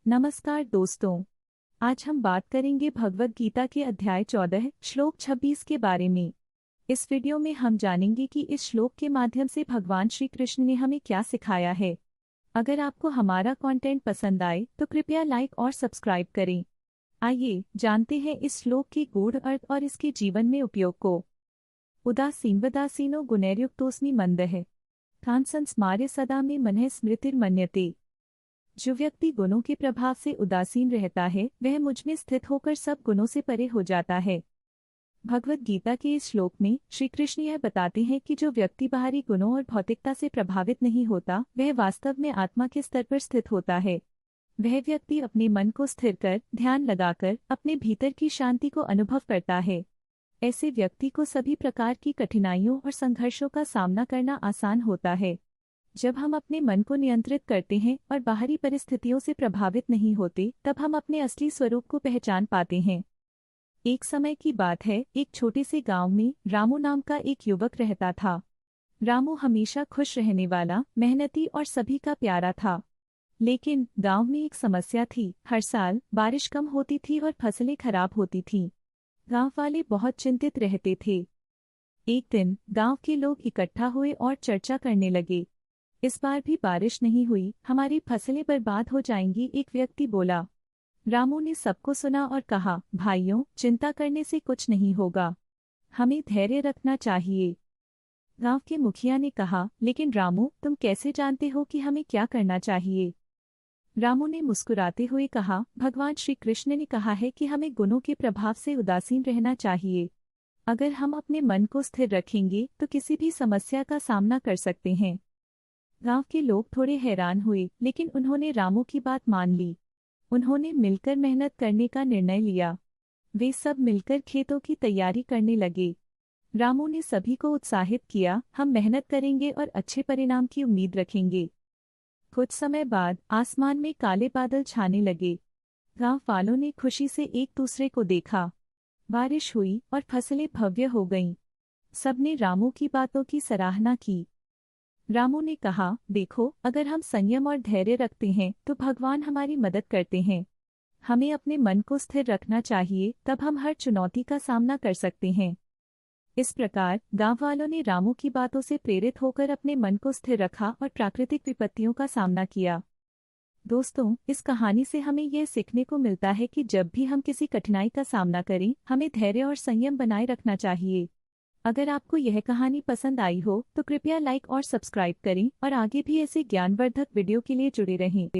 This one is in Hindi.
नमस्कार दोस्तों। आज हम बात करेंगे भगवद गीता के अध्याय 14 श्लोक 26 के बारे में। इस वीडियो में हम जानेंगे कि इस श्लोक के माध्यम से भगवान श्री कृष्ण ने हमें क्या सिखाया है। अगर आपको हमारा कंटेंट पसंद आए तो कृपया लाइक और सब्सक्राइब करें। आइए जानते हैं इस श्लोक के गूढ़ अर्थ और इसके जीवन में उपयोग को। उदासीनो गुणैर्युक्तोऽस्मि मंदः तान् संस्मार्य सदा मे मनः स्मृतिर्मन्यते। जो व्यक्ति गुणों के प्रभाव से उदासीन रहता है वह मुझ में स्थित होकर सब गुणों से परे हो जाता है। भगवद गीता के इस श्लोक में श्री कृष्ण यह बताते हैं कि जो व्यक्ति बाहरी गुणों और भौतिकता से प्रभावित नहीं होता वह वास्तव में आत्मा के स्तर पर स्थित होता है। वह व्यक्ति अपने मन को स्थिर कर ध्यान लगाकर अपने भीतर की शांति को अनुभव करता है। ऐसे व्यक्ति को सभी प्रकार की कठिनाइयों और संघर्षों का सामना करना आसान होता है। जब हम अपने मन को नियंत्रित करते हैं और बाहरी परिस्थितियों से प्रभावित नहीं होते तब हम अपने असली स्वरूप को पहचान पाते हैं। एक समय की बात है, एक छोटे से गांव में रामू नाम का एक युवक रहता था। रामू हमेशा खुश रहने वाला, मेहनती और सभी का प्यारा था। लेकिन गांव में एक समस्या थी। हर साल बारिश कम होती थी और फसलें खराब होती थीं। गांव वाले बहुत चिंतित रहते थे। एक दिन गांव के लोग इकट्ठा हुए और चर्चा करने लगे। इस बार भी बारिश नहीं हुई, हमारी फसलें बर्बाद हो जाएंगी, एक व्यक्ति बोला। रामू ने सबको सुना और कहा, भाइयों, चिंता करने से कुछ नहीं होगा, हमें धैर्य रखना चाहिए। गांव के मुखिया ने कहा, लेकिन रामू, तुम कैसे जानते हो कि हमें क्या करना चाहिए? रामू ने मुस्कुराते हुए कहा, भगवान श्री कृष्ण ने कहा है कि हमें गुणों के प्रभाव से उदासीन रहना चाहिए। अगर हम अपने मन को स्थिर रखेंगे तो किसी भी समस्या का सामना कर सकते हैं। गांव के लोग थोड़े हैरान हुए, लेकिन उन्होंने रामू की बात मान ली। उन्होंने मिलकर मेहनत करने का निर्णय लिया। वे सब मिलकर खेतों की तैयारी करने लगे। रामू ने सभी को उत्साहित किया, हम मेहनत करेंगे और अच्छे परिणाम की उम्मीद रखेंगे। कुछ समय बाद आसमान में काले बादल छाने लगे। गांव वालों ने खुशी से एक दूसरे को देखा। बारिश हुई और फसलें भव्य हो गईं। सबने रामू की बातों की सराहना की। रामू ने कहा, देखो, अगर हम संयम और धैर्य रखते हैं तो भगवान हमारी मदद करते हैं। हमें अपने मन को स्थिर रखना चाहिए, तब हम हर चुनौती का सामना कर सकते हैं। इस प्रकार गांव वालों ने रामू की बातों से प्रेरित होकर अपने मन को स्थिर रखा और प्राकृतिक विपत्तियों का सामना किया। दोस्तों, इस कहानी से हमें यह सीखने को मिलता है कि जब भी हम किसी कठिनाई का सामना करें, हमें धैर्य और संयम बनाए रखना चाहिए। अगर आपको यह कहानी पसंद आई हो तो कृपया लाइक और सब्सक्राइब करें और आगे भी ऐसे ज्ञानवर्धक वीडियो के लिए जुड़े रहें।